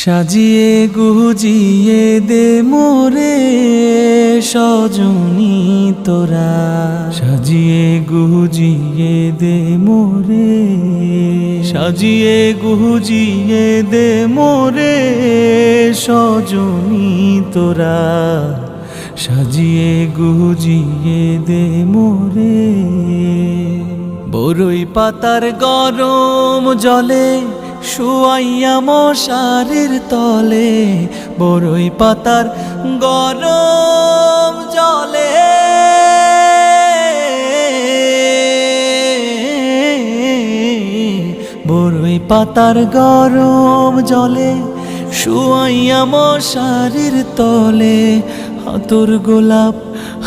সাজিয়ে গুজিয়ে দে মোরে সজনী তোরা, সাজিয়ে গুজিয়ে দে মোরে, সাজিয়ে গুজিয়ে দে মোরে সজনী তোরা, সাজিয়ে গুজিয়ে দে মোরে। বরই পাতার গরম জলে শুয়াইয়া মশারির তলে, বরই পাতার গরম জলে, বরই পাতার গরম জলে শুয়াইয়া মশারির তলে। হাতুর গোলাপ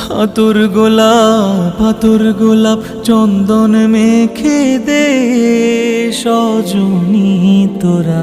হাতুর গোলাপ হাতুর গোলাপ চন্দন মেখে দে সজনী তোরা।